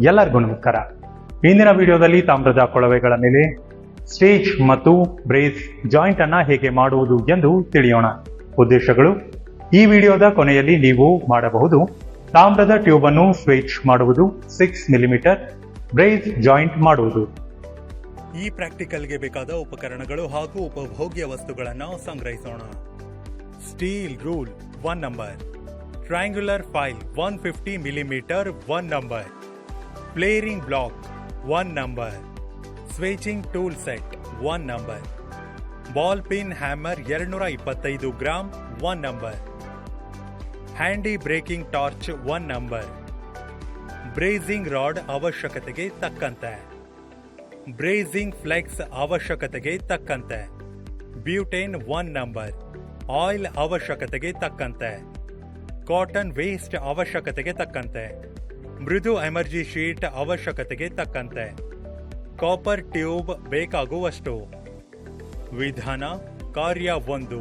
ಎಲ್ಲರಿಗೂ ನಮಸ್ಕಾರ. ಇಂದಿನ ವಿಡಿಯೋದಲ್ಲಿ ತಾಮ್ರದ ಕೊಳವೆಗಳ ಮೇಲೆ ಸ್ವೇಜ್ ಮತ್ತು ಬ್ರೇಸ್ ಜಾಯಿಂಟ್ ಅನ್ನ ಹೇಗೆ ಮಾಡುವುದು ಎಂದು ತಿಳಿಯೋಣ. ಉದ್ದೇಶಗಳು: ಈ ವಿಡಿಯೋದ ಕೊನೆಯಲ್ಲಿ ನೀವು ಮಾಡಬಹುದು ತಾಮ್ರದ ಟ್ಯೂಬ್ ಅನ್ನು ಸ್ವೇಜ್ ಮಾಡುವುದು, 6 ಮಿಲಿಮೀಟರ್ ಬ್ರೇಸ್ ಜಾಯಿಂಟ್ ಮಾಡುವುದು. ಈ ಪ್ರಾಕ್ಟಿಕಲ್ಗೆ ಬೇಕಾದ ಉಪಕರಣಗಳು ಹಾಗೂ ಉಪಭೋಗ್ಯ ವಸ್ತುಗಳನ್ನು ಸಂಗ್ರಹಿಸೋಣ. Steel rule 1 number, triangular file 150 millimetre 1 number, flaring block 1 number, swaging tool set 1 number, ball pin hammer 225 gram 1 number, handy brazing torch 1 number, brazing rod ಅವಶ್ಯಕತೆಗೆ ತಕ್ಕಂತೆ, ಬ್ರೇಸಿಂಗ್ ಫ್ಲೆಕ್ಸ್ ಅವಶ್ಯಕತೆಗೆ ತಕ್ಕಂತೆ, ಬ್ಯೂಟೇನ್ 1 ನಂಬರ್, ಆಯಿಲ್ ಅವಶ್ಯಕತೆಗೆ ತಕ್ಕಂತೆ, ಕಾಟನ್ ವೇಸ್ಟ್ ಅವಶ್ಯಕತೆಗೆ ತಕ್ಕಂತೆ, ಮೃದು ಎಮರ್ಜಿ sheet ಅವಶ್ಯಕತೆಗೆ ತಕ್ಕಂತೆ, ಕಾಪರ್ ಟ್ಯೂಬ್ ಬೇಕಾಗುವಷ್ಟು. ವಿಧಾನ: ಕಾರ್ಯ 1.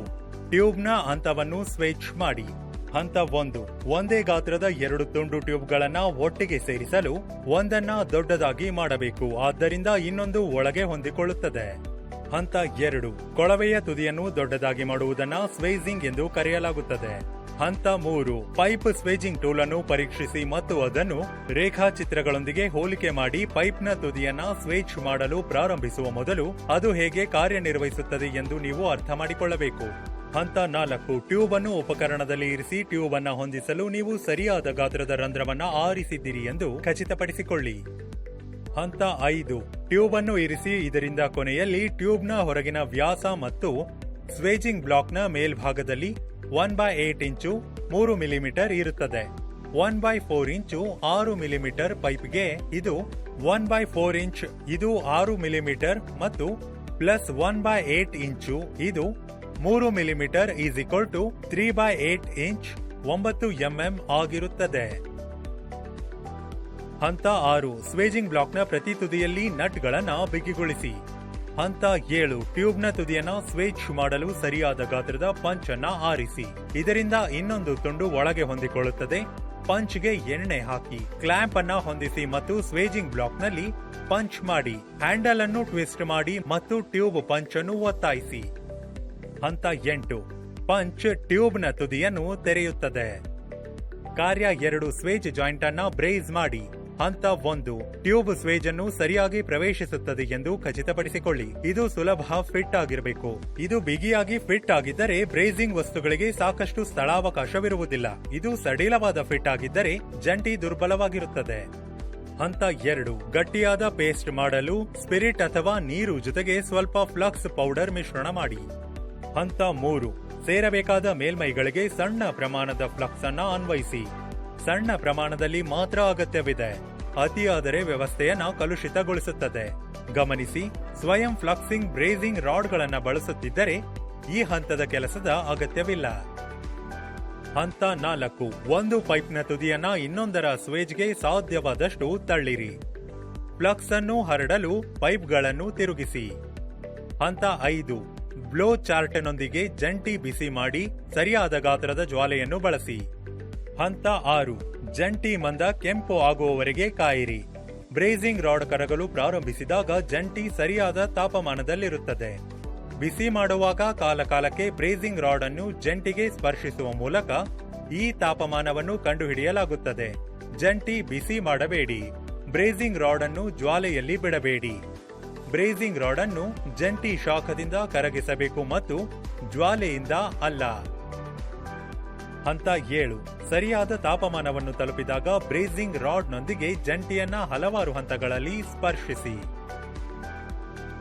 ಟ್ಯೂಬ್ನ ಹಂತವನ್ನು ಸ್ವೇಚ್ ಮಾಡಿ. ಹಂತ 1: ಒಂದೇ ಗಾತ್ರದ 2 ತುಂಡು ಟ್ಯೂಬ್ಗಳನ್ನ ಒಟ್ಟಿಗೆ ಸೇರಿಸಲು ಒಂದನ್ನ ದೊಡ್ಡದಾಗಿ ಮಾಡಬೇಕು, ಆದ್ದರಿಂದ ಇನ್ನೊಂದು ಒಳಗೆ ಹೊಂದಿಕೊಳ್ಳುತ್ತದೆ. ಹಂತ 2: ಕೊಳವೆಯ ತುದಿಯನ್ನು ದೊಡ್ಡದಾಗಿ ಮಾಡುವುದನ್ನು ಸ್ವೇಜಿಂಗ್ ಎಂದು ಕರೆಯಲಾಗುತ್ತದೆ. ಹಂತ 3: ಪೈಪ್ ಸ್ವೇಜಿಂಗ್ ಟೂಲ್ ಅನ್ನು ಪರೀಕ್ಷಿಸಿ ಮತ್ತು ಅದನ್ನು ರೇಖಾಚಿತ್ರಗಳೊಂದಿಗೆ ಹೋಲಿಕೆ ಮಾಡಿ ಪೈಪ್ನ ತುದಿಯನ್ನ ಸ್ವೇಜ್ ಮಾಡಲು ಪ್ರಾರಂಭಿಸುವ ಮೊದಲು ಅದು ಹೇಗೆ ಕಾರ್ಯನಿರ್ವಹಿಸುತ್ತದೆ ಎಂದು ನೀವು ಅರ್ಥ ಮಾಡಿಕೊಳ್ಳಬೇಕು. ಹಂತ 4: ಟ್ಯೂಬ್ ಅನ್ನು ಉಪಕರಣದಲ್ಲಿ ಇರಿಸಿ ಟ್ಯೂಬ್ ಅನ್ನ ಹೊಂದಿಸಲು ನೀವು ಸರಿಯಾದ ಗಾತ್ರದ ರಂಧ್ರವನ್ನ ಆರಿಸಿದ್ದೀರಿ ಎಂದು ಖಚಿತಪಡಿಸಿಕೊಳ್ಳಿ. ಹಂತ 5: ಟ್ಯೂಬ್ ಅನ್ನು ಇರಿಸಿ, ಇದರಿಂದ ಕೊನೆಯಲ್ಲಿ ಟ್ಯೂಬ್ನ ಹೊರಗಿನ ವ್ಯಾಸ ಮತ್ತು ಸ್ವೇಜಿಂಗ್ ಬ್ಲಾಕ್ನ ಮೇಲ್ಭಾಗದಲ್ಲಿ 1/8 ಇಂಚು 3 ಮಿಲಿಮೀಟರ್ ಇರುತ್ತದೆ. 1/4 ಇಂಚು 6 ಮಿಲಿಮೀಟರ್ ಪೈಪ್ಗೆ ಇದು 1/4 ಇಂಚ್ ಇದು 6 ಮಿಲಿಮೀಟರ್ ಮತ್ತು ಪ್ಲಸ್ 1/8 ಇಂಚು ಇದು 3 millimetre is equal to 3/8 inch 9 mm ಆಗಿರುತ್ತದೆ. ಹಂತ 6: ಸ್ವೇಜಿಂಗ್ ಬ್ಲಾಕ್ನ ಪ್ರತಿ ತುದಿಯಲ್ಲಿ ನಟ್ಗಳನ್ನ ಬಿಗಿಗೊಳಿಸಿ. ಹಂತ 7: ಟ್ಯೂಬ್ನ ತುದಿಯನ್ನ ಸ್ವೇಜ್ ಮಾಡಲು ಸರಿಯಾದ ಗಾತ್ರದ ಪಂಚ್ ಅನ್ನ ಆರಿಸಿ, ಇದರಿಂದ ಇನ್ನೊಂದು ತುಂಡು ಒಳಗೆ ಹೊಂದಿಕೊಳ್ಳುತ್ತದೆ. ಪಂಚ್ಗೆ ಎಣ್ಣೆ ಹಾಕಿ ಕ್ಲಾಂಪ್ ಅನ್ನ ಹೊಂದಿಸಿ ಮತ್ತು ಸ್ವೇಜಿಂಗ್ ಬ್ಲಾಕ್ನಲ್ಲಿ ಪಂಚ್ ಮಾಡಿ, ಹ್ಯಾಂಡಲ್ ಅನ್ನು ಟ್ವಿಸ್ಟ್ ಮಾಡಿ ಮತ್ತು ಟ್ಯೂಬ್ ಪಂಚ್ ಅನ್ನು ಒತ್ತಾಯಿಸಿ. ಹಂತ 8: ಪಂಚ್ ಟ್ಯೂಬ್ನ ತುದಿಯನ್ನು ತೆರೆಯುತ್ತದೆ. ಕಾರ್ಯ 2: ಸ್ವೇಜ್ ಜಾಯಿಂಟ್ ಅನ್ನ ಬ್ರೇಸ್ ಮಾಡಿ. ಹಂತ 1: ಟ್ಯೂಬ್ ಸ್ವೇಜ್ ಅನ್ನು ಸರಿಯಾಗಿ ಪ್ರವೇಶಿಸುತ್ತದೆ ಎಂದು ಖಚಿತಪಡಿಸಿಕೊಳ್ಳಿ. ಇದು ಸುಲಭ ಫಿಟ್ ಆಗಿರಬೇಕು. ಇದು ಬಿಗಿಯಾಗಿ ಫಿಟ್ ಆಗಿದ್ದರೆ ಬ್ರೇಸಿಂಗ್ ವಸ್ತುಗಳಿಗೆ ಸಾಕಷ್ಟು ಸ್ಥಳಾವಕಾಶವಿರುವುದಿಲ್ಲ. ಇದು ಸಡಿಲವಾದ ಫಿಟ್ ಆಗಿದ್ದರೆ ಜಂಟಿ ದುರ್ಬಲವಾಗಿರುತ್ತದೆ. ಹಂತ 2: ಗಟ್ಟಿಯಾದ ಪೇಸ್ಟ್ ಮಾಡಲು ಸ್ಪಿರಿಟ್ ಅಥವಾ ನೀರು ಜೊತೆಗೆ ಸ್ವಲ್ಪ ಫ್ಲಕ್ಸ್ ಪೌಡರ್ ಮಿಶ್ರಣ ಮಾಡಿ. ಹಂತ 3: ಸೇರಬೇಕಾದ ಮೇಲ್ಮೈಗಳಿಗೆ ಸಣ್ಣ ಪ್ರಮಾಣದ ಫ್ಲಕ್ಸ್ ಅನ್ನ ಅನ್ವಯಿಸಿ. ಸಣ್ಣ ಪ್ರಮಾಣದಲ್ಲಿ ಮಾತ್ರ ಅಗತ್ಯವಿದೆ, ಅತಿಯಾದರೆ ವ್ಯವಸ್ಥೆಯನ್ನ ಕಲುಷಿತಗೊಳಿಸುತ್ತದೆ. ಗಮನಿಸಿ, ಸ್ವಯಂ ಫ್ಲಕ್ಸಿಂಗ್ ಬ್ರೇಸಿಂಗ್ ರಾಡ್ಗಳನ್ನು ಬಳಸುತ್ತಿದ್ದರೆ ಈ ಹಂತದ ಕೆಲಸದ ಅಗತ್ಯವಿಲ್ಲ. ಹಂತ 4: ಒಂದು ಪೈಪ್ನ ತುದಿಯನ್ನ ಇನ್ನೊಂದರ ಸ್ವೇಜ್ಗೆ ಸಾಧ್ಯವಾದಷ್ಟು ತಳ್ಳಿರಿ. ಫ್ಲಕ್ಸ್ ಅನ್ನು ಹರಡಲು ಪೈಪ್ಗಳನ್ನು ತಿರುಗಿಸಿ. ಹಂತ 5: ಬ್ಲೋ ಚಾರ್ಟ್ನೊಂದಿಗೆ ಜಂಟಿ ಬಿಸಿ ಮಾಡಿ ಸರಿಯಾದ ಗಾತ್ರದ ಜ್ವಾಲೆಯನ್ನು ಬಳಸಿ. ಹಂತ 6: ಜಂಟಿ ಮಂದ ಕೆಂಪು ಆಗುವವರೆಗೆ ಕಾಯಿರಿ. ಬ್ರೇಸಿಂಗ್ ರಾಡ್ ಕರಗಲು ಪ್ರಾರಂಭಿಸಿದಾಗ ಜಂಟಿ ಸರಿಯಾದ ತಾಪಮಾನದಲ್ಲಿರುತ್ತದೆ. ಬಿಸಿ ಮಾಡುವಾಗ ಕಾಲಕಾಲಕ್ಕೆ ಬ್ರೇಸಿಂಗ್ ರಾಡ್ ಅನ್ನು ಜಂಟಿಗೆ ಸ್ಪರ್ಶಿಸುವ ಮೂಲಕ ಈ ತಾಪಮಾನವನ್ನು ಕಂಡುಹಿಡಿಯಲಾಗುತ್ತದೆ. ಜಂಟಿ ಬಿಸಿ ಮಾಡಬೇಡಿ. ಬ್ರೇಸಿಂಗ್ ರಾಡ್ ಅನ್ನು ಜ್ವಾಲೆಯಲ್ಲಿ ಬಿಡಬೇಡಿ. ಬ್ರೇಸಿಂಗ್ ರಾಡ್ ಅನ್ನು ಜಂಟಿ ಶಾಖದಿಂದ ಕರಗಿಸಬೇಕು ಮತ್ತು ಜ್ವಾಲೆಯಿಂದ ಅಲ್ಲ. ಹಂತ 7: ಸರಿಯಾದ ತಾಪಮಾನವನ್ನು ತಲುಪಿದಾಗ ಬ್ರೇಸಿಂಗ್ ರಾಡ್ನೊಂದಿಗೆ ಜಂಟಿಯನ್ನ ಹಲವಾರು ಹಂತಗಳಲ್ಲಿ ಸ್ಪರ್ಶಿಸಿ.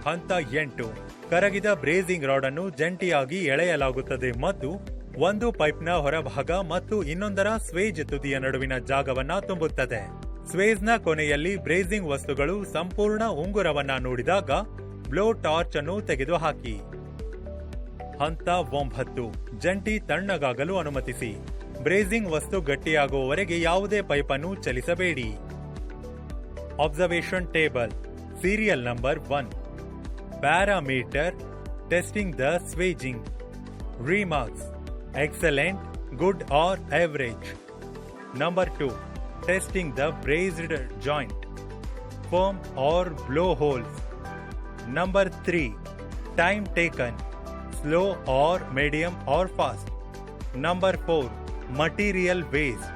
ಹಂತ 8: ಕರಗಿದ ಬ್ರೇಸಿಂಗ್ ರಾಡ್ ಅನ್ನು ಜಂಟಿಯಾಗಿ ಎಳೆಯಲಾಗುತ್ತದೆ ಮತ್ತು ಒಂದು ಪೈಪ್ನ ಹೊರಭಾಗ ಮತ್ತು ಇನ್ನೊಂದರ ಸ್ವೇಜ್ ತುದಿಯ ನಡುವಿನ ಜಾಗವನ್ನ ತುಂಬುತ್ತದೆ. ಸ್ವೇಜ್ನ ಕೊನೆಯಲ್ಲಿ ಬ್ರೇಸಿಂಗ್ ವಸ್ತುಗಳು ಸಂಪೂರ್ಣ ಉಂಗುರವನ್ನ ನೋಡಿದಾಗ ಬ್ಲೋ ಟಾರ್ಚ್ ಅನ್ನು ತೆಗೆದುಹಾಕಿ. ಹಂತ 9: ಜಂಟಿ ತಣ್ಣಗಾಗಲು ಅನುಮತಿಸಿ. ಬ್ರೇಸಿಂಗ್ ವಸ್ತು ಗಟ್ಟಿಯಾಗುವವರೆಗೆ ಯಾವುದೇ ಪೈಪ್ ಅನ್ನು ಚಲಿಸಬೇಡಿ. Observation table serial number 1. Parameter testing the swaging. Remarks: excellent, good or average. Number 2, testing the brazed joint. firm or blow holes. Number 3. Time taken, slow or medium or fast. Number 4. Material waste,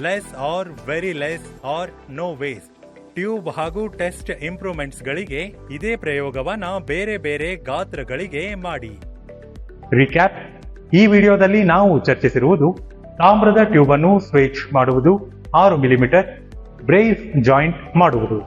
less or very less or no waste. Tube ಹಾಗೂ test improvements ಗಳಿಗೆ ಇದೇ ಪ್ರಯೋಗವನ್ನ ಬೇರೆ ಬೇರೆ ಗಾತ್ರಗಳಿಗೆ ಮಾಡಿ. Recap: ಈ ವಿಡಿಯೋದಲ್ಲಿ ನಾವು ಚರ್ಚಿಸಿರುವುದು ತಾಮ್ರದ ಟ್ಯೂಬ್ ಅನ್ನು ಸ್ವೇಚ್ ಮಾಡುವುದು, 6 ಮಿಲಿಮೀಟರ್ ಬ್ರೇಸ್ ಜಾಯಿಂಟ್ ಮಾಡುವುದು.